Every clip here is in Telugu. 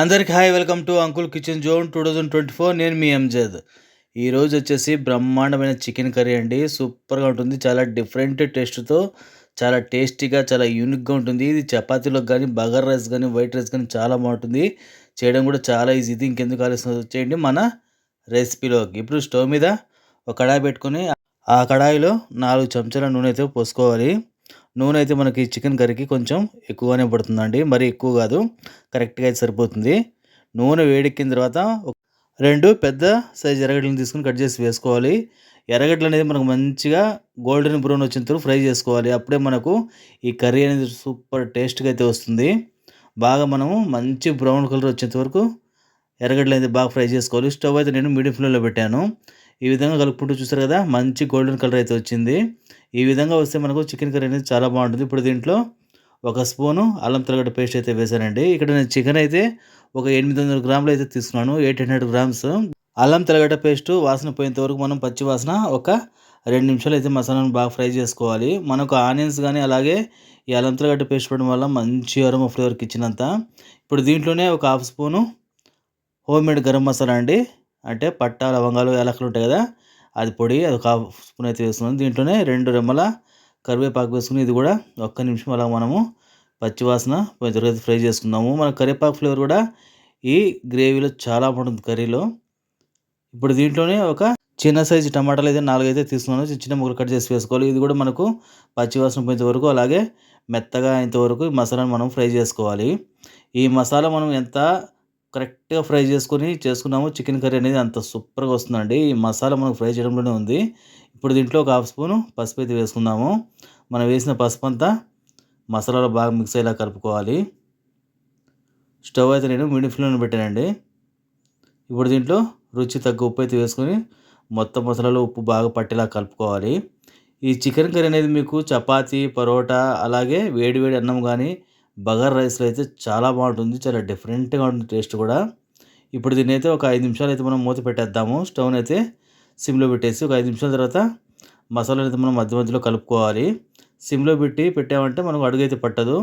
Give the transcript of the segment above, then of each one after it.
అందరికి hi, welcome to uncle kitchen zone 2024. నేను మీ ఎంజద్. ఈరోజు వచ్చేసి బ్రహ్మాండమైన చికెన్ కర్రీ అండి. సూపర్గా ఉంటుంది. చాలా డిఫరెంట్ టేస్ట్తో, చాలా టేస్టీగా, చాలా యూనిక్గా ఉంటుంది. ఇది చపాతీలోకి కానీ, బగారా రైస్ కానీ, వైట్ రైస్ కానీ చాలా బాగుంటుంది. చేయడం కూడా చాలా ఈజీ. ఇది ఇంకెందుకు ఆలస్యం, వచ్చేయండి మన రెసిపీలోకి. ఇప్పుడు స్టవ్ మీద ఒక కడాయి పెట్టుకొని, ఆ కడాయిలో 4 చెంచాల నూనె అయితే పోసుకోవాలి. నూనె అయితే మనకి చికెన్ కర్రీకి కొంచెం ఎక్కువగానే పడుతుందండి, మరి ఎక్కువ కాదు, కరెక్ట్గా అయితే సరిపోతుంది. నూనె వేడెక్కిన తర్వాత 2 పెద్ద సైజ్ ఎర్రగడ్డలను తీసుకుని కట్ చేసి వేసుకోవాలి. ఎర్రగడ్డలు అనేది మనకు మంచిగా గోల్డెన్ బ్రౌన్ వచ్చేంత వరకు ఫ్రై చేసుకోవాలి. అప్పుడే మనకు ఈ కర్రీ అనేది సూపర్ టేస్ట్గా అయితే వస్తుంది. బాగా మనము మంచి బ్రౌన్ కలర్ వచ్చేంత వరకు ఎర్రగడ్డలు అయితే బాగా ఫ్రై చేసుకోవాలి. స్టవ్ అయితే నేను మీడియం ఫ్లేమ్లో పెట్టాను. ఈ విధంగా కలుపుకుంటూ చూసారు కదా, మంచి గోల్డెన్ కలర్ అయితే వచ్చింది. ఈ విధంగా వస్తే మనకు చికెన్ కర్రీ అనేది చాలా బాగుంటుంది. ఇప్పుడు దీంట్లో ఒక స్పూను అల్లం తెల్లగడ్డ పేస్ట్ అయితే వేశానండి. ఇక్కడ నేను చికెన్ అయితే ఒక 800 గ్రాములు అయితే తీసుకున్నాను, 800 గ్రామ్స్. అల్లం తెల్లగడ్డ పేస్ట్ వాసన పోయేంత వరకు మనం పచ్చి వాసన ఒక 2 నిమిషాలు అయితే మసాలాను బాగా ఫ్రై చేసుకోవాలి. మనకు ఆనియన్స్ కానీ అలాగే ఈ అల్లం తెల్లగడ్డ పేస్ట్ పడడం వల్ల మంచి అరోమా ఫ్లేవర్కి ఇచ్చినంత. ఇప్పుడు దీంట్లోనే ఒక half spoon home made garam masala అండి, అంటే పట్టా, లవంగాలు, యాలకులు ఉంటాయి కదా, అది పొడి, అది ఒక హాఫ్ స్పూన్ అయితే వేస్తున్నాను. దీంట్లోనే 2 రెమ్మల కరివేపాకు వేసుకుని ఇది కూడా ఒక్క నిమిషం అలా మనము పచ్చివాసన పోయేంత వరకు ఫ్రై చేసుకుందాము. మన కరివేపాకు ఫ్లేవర్ కూడా ఈ గ్రేవీలో చాలా బాగుంటుంది కర్రీలో. ఇప్పుడు దీంట్లోనే ఒక చిన్న సైజు టమాటాలు అయితే 4 అయితే తీసుకున్నాను. చిన్న చిన్న ముక్కలు కట్ చేసి వేసుకోవాలి. ఇది కూడా మనకు పచ్చివాసన పోయేంత వరకు, అలాగే మెత్తగా అయ్యేంత వరకు ఈ మసాలాను మనం ఫ్రై చేసుకోవాలి. ఈ మసాలా మనం ఎంత కరెక్ట్గా ఫ్రై చేసుకున్నాము చికెన్ కర్రీ అనేది అంత సూపర్గా వస్తుందండి. ఈ మసాలా మనకు ఫ్రై చేయడంలోనే ఉంది. ఇప్పుడు దీంట్లో ఒక హాఫ్ స్పూను పసుపు అయితే వేసుకుందాము. మనం వేసిన పసుపు అంతా మసాలాలో బాగా మిక్స్ అయ్యేలా కలుపుకోవాలి. స్టవ్ అయితే నేను మీడియం ఫ్లేమ్లో పెట్టానండి. ఇప్పుడు దీంట్లో రుచి తగ్గ ఉప్పు అయితే వేసుకొని మొత్తం మసాలాలో ఉప్పు బాగా పట్టేలా కలుపుకోవాలి. ఈ చికెన్ కర్రీ అనేది మీకు చపాతీ, పరోటా, అలాగే వేడి వేడి అన్నం కానీ, బగారా రైస్లో అయితే చాలా బాగుంటుంది. చాలా డిఫరెంట్గా ఉంటుంది టేస్ట్ కూడా. ఇప్పుడు దీన్ని అయితే ఒక 5 నిమిషాలు అయితే మనం మూత పెట్టేద్దాము. స్టవ్ని అయితే సిమ్లో పెట్టేసి ఒక 5 నిమిషాల తర్వాత మసాలా అయితే మనం మధ్య మధ్యలో కలుపుకోవాలి. సిమ్లో పెట్టామంటే మనకు అడుగైతే పట్టదు.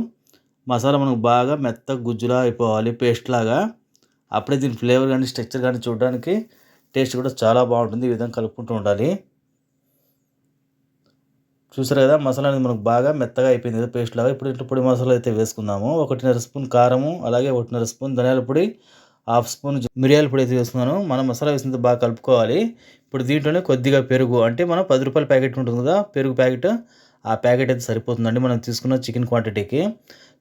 మసాలా మనకు బాగా మెత్తగా గుజ్జులా అయిపోవాలి, పేస్ట్ లాగా. అప్పుడే దీని ఫ్లేవర్ కానీ, స్ట్రక్చర్ కానీ చూడడానికి టేస్ట్ కూడా చాలా బాగుంటుంది. ఈ విధంగా కలుపుకుంటూ ఉండాలి. చూసారు కదా, మసాలా అనేది మనకు బాగా మెత్తగా అయిపోయింది కదా, పేస్ట్ లాగా. ఇప్పుడు ఇంట్లో పొడి మసాలా అయితే వేసుకుందాము. 1.5 స్పూన్ కారము, అలాగే 1.5 స్పూన్ ధనియాల పొడి, హాఫ్ స్పూన్ మిరియాల పొడి అయితే వేసుకున్నాను. మనం మసాలా వేసినంత బాగా కలుపుకోవాలి. ఇప్పుడు దీంట్లోనే కొద్దిగా పెరుగు, అంటే మనం 10 రూపాయల ప్యాకెట్ ఉంటుంది కదా, పెరుగు ప్యాకెట్, ఆ ప్యాకెట్ అయితే సరిపోతుందండి మనం తీసుకున్న చికెన్ క్వాంటిటీకి.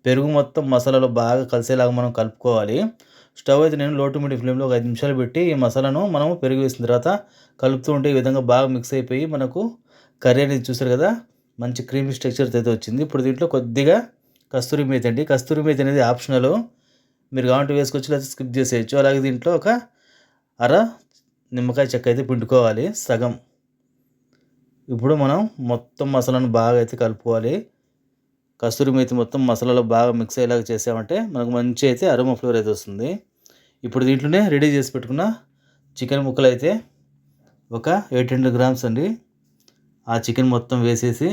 పెరుగు మొత్తం మసాలాలో బాగా కలిసేలాగా మనం కలుపుకోవాలి. స్టవ్ అయితే నేను లో టు మీడియం ఫ్లేమ్లో ఒక 5 నిమిషాలు పెట్టి ఈ మసాలాను మనము పెరుగు వేసిన తర్వాత కలుపుతూ ఉంటే ఈ విధంగా బాగా మిక్స్ అయిపోయి మనకు కర్రీ అనేది చూసారు కదా, మంచి క్రీమీ స్ట్రక్చర్ అయితే వచ్చింది. ఇప్పుడు దీంట్లో కొద్దిగా కస్తూరి మేతి అండి. కస్తూరి మేతి అనేది ఆప్షనల్, మీరు కావాలంటే వేసుకోవచ్చు, లేదా స్కిప్ చేసేయచ్చు. అలాగే దీంట్లో ఒక అర నిమ్మకాయ చెక్క అయితే పిండుకోవాలి, సగం. ఇప్పుడు మనం మొత్తం మసాలాను బాగా అయితే కలుపుకోవాలి. కస్తూరి మేతి మొత్తం మసాలాలో బాగా మిక్స్ అయ్యేలాగా చేసామంటే మనకు మంచి అయితే అరోమా ఫ్లేవర్ అయితే వస్తుంది. ఇప్పుడు దీంట్లోనే రెడీ చేసి పెట్టుకున్న చికెన్ ముక్కలు అయితే ఒక 800 గ్రామ్స్ అండి, ఆ చికెన్ మొత్తం వేసేసి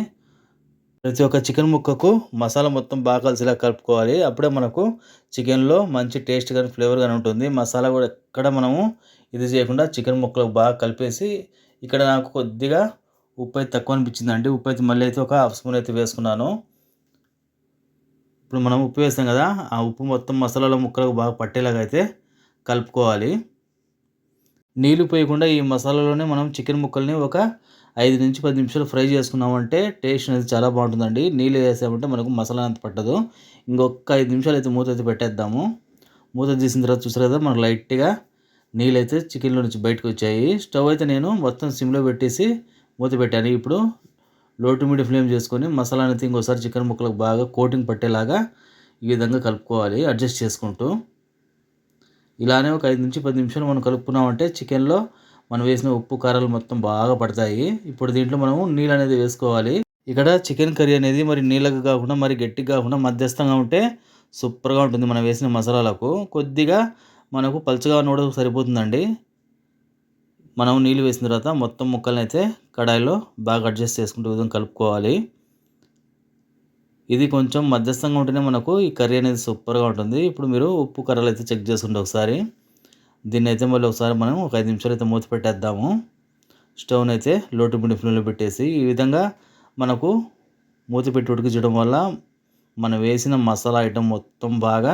ప్రతి ఒక్క చికెన్ ముక్కకు మసాలా మొత్తం బాగా కలిసిలా కలుపుకోవాలి. అప్పుడే మనకు చికెన్లో మంచి టేస్ట్ కానీ, ఫ్లేవర్ కానీ ఉంటుంది. మసాలా కూడా ఎక్కడ మనము ఇది చేయకుండా చికెన్ ముక్కలకు బాగా కలిపేసి, ఇక్కడ నాకు కొద్దిగా ఉప్పు అయితే తక్కువ అనిపించిందండి. ఉప్పు అయితే మళ్ళీ అయితే ఒక హాఫ్ స్పూన్ అయితే వేసుకున్నాను. ఇప్పుడు మనం ఉప్పు వేస్తాం కదా, ఆ ఉప్పు మొత్తం మసాలాలో ముక్కలకు బాగా పట్టేలాగా అయితే కలుపుకోవాలి. నీళ్ళు పోయకుండా ఈ మసాలాలోనే మనం చికెన్ ముక్కల్ని ఒక 5 నుంచి 10 నిమిషాలు ఫ్రై చేసుకున్నామంటే టేస్ట్ అనేది చాలా బాగుంటుందండి. నీళ్ళు వేసామంటే మనకు మసాలా అంత పట్టదు. ఇంకొక 5 నిమిషాలు అయితే మూత అయితే పెట్టేద్దాము. మూత తీసిన తర్వాత చూసారు కదా, మనకు లైట్గా నీళ్ళు అయితే చికెన్లో నుంచి బయటకు వచ్చాయి. స్టవ్ అయితే నేను మొత్తం సిమ్లో పెట్టేసి మూత పెట్టాను. ఇప్పుడు లో టు మీడియం ఫ్లేమ్ చేసుకొని మసాలా అనేది ఇంకోసారి చికెన్ ముక్కలకు బాగా కోటింగ్ పట్టేలాగా ఈ విధంగా కలుపుకోవాలి, అడ్జస్ట్ చేసుకుంటూ. ఇలానే ఒక 5 నుంచి 10 నిమిషాలు మనం కలుపుకున్నామంటే చికెన్లో మనం వేసిన ఉప్పు, కారాలు మొత్తం బాగా పడతాయి. ఇప్పుడు దీంట్లో మనము నీళ్ళు అనేది వేసుకోవాలి. ఇక్కడ చికెన్ కర్రీ అనేది మరి నీళ్ళగా కాకుండా, మరి గట్టిగా కాకుండా, మధ్యస్థంగా ఉంటే సూపర్గా ఉంటుంది. మనం వేసిన మసాలాలకు కొద్దిగా మనకు పలుచగా ఉన్న కూడా సరిపోతుందండి. మనం నీళ్ళు వేసిన తర్వాత మొత్తం ముక్కల్ని అయితే కడాయిలో బాగా అడ్జస్ట్ చేసుకుంటూ విధంగా కలుపుకోవాలి. ఇది కొంచెం మధ్యస్థంగా ఉంటేనే మనకు ఈ కర్రీ అనేది సూపర్‌గా ఉంటుంది. ఇప్పుడు మీరు ఉప్పు, కారాలైతే చెక్ చేసుకోండి ఒకసారి. దీన్నైతే మళ్ళీ ఒకసారి మనం ఒక 5 నిమిషాలైతే మూత పెట్టేద్దాము. స్టవ్‌నైతే లో టు మీడియం ఫ్లేమ్‌లో పెట్టేసి, ఈ విధంగా మనకు మూత పెట్టి ఉడికించడం వల్ల మనం వేసిన మసాలా ఐటెమ్ మొత్తం బాగా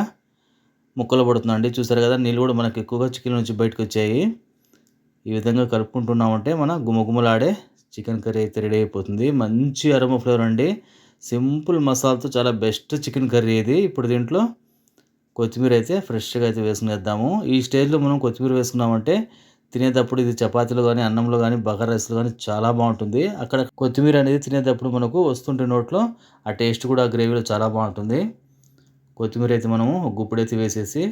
ముక్కలు పడుతుందండి. చూసారు కదా! నీళ్ళు కూడా మనకు ఎక్కువగా చికెన్ నుంచి బయటకొచ్చాయి. ఈ విధంగా కలుపుకుంటున్నామంటే మన గుమగుమలాడే చికెన్ కర్రీ అయితే రెడీ అయిపోతుంది. మంచి అరోమా ఫ్లేవర్ అండి. సింపుల్ మసాలాతో చాలా బెస్ట్ చికెన్ కర్రీ ఇది. ఇప్పుడు దీంట్లో కొత్తిమీర అయితే ఫ్రెష్‌గా అయితే వేసుకునేద్దాము. ఈ స్టేజ్‌లో మనం కొత్తిమీర వేసుకున్నామంటే తినేటప్పుడు ఇది చపాతీలో గానీ, అన్నంలో గానీ, బగారా రైస్‌లో గానీ చాలా బావుంటుంది. అక్కడ కొత్తిమీర అనేది తినేటప్పుడు మనకు వస్తుంటే నోట్లో ఆ టేస్ట్ కూడా ఆ గ్రేవీలో చాలా బావుంటుంది. కొత్తిమీర అయితే మనము ఒక గుప్పుడైతే వేసేసి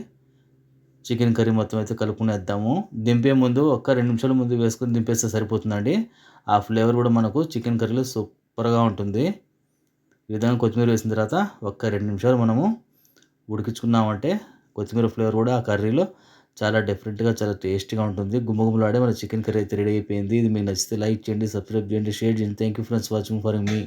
చికెన్ కర్రీ మొత్తం అయితే కలుపుకునేద్దాము. దింపే ముందు ఒక్క 2 నిమిషాల ముందు వేసుకొని దింపేస్తే సరిపోతుందండి. ఆ ఫ్లేవర్ కూడా మనకు చికెన్ కర్రీలో సూపర్‌గా ఉంటుంది. ఈ విధంగా కొత్తిమీర వేసిన తర్వాత ఒక్క 2 నిమిషాలు మనము ఉడికించుకున్నామంటే కొత్తిమీర ఫ్లేవర్ కూడా ఆ కర్రీలో చాలా డిఫరెంట్‌గా చాలా టేస్టీగా ఉంటుంది. గుమగుమలాడే మన చికెన్ కర్రీ అయితే రెడీ అయిపోయింది. ఇది మీకు నచ్చితే లైక్ చేయండి, సబ్స్క్రైబ్ చేయండి, షేర్ చేయండి. Thank you friends watching for me.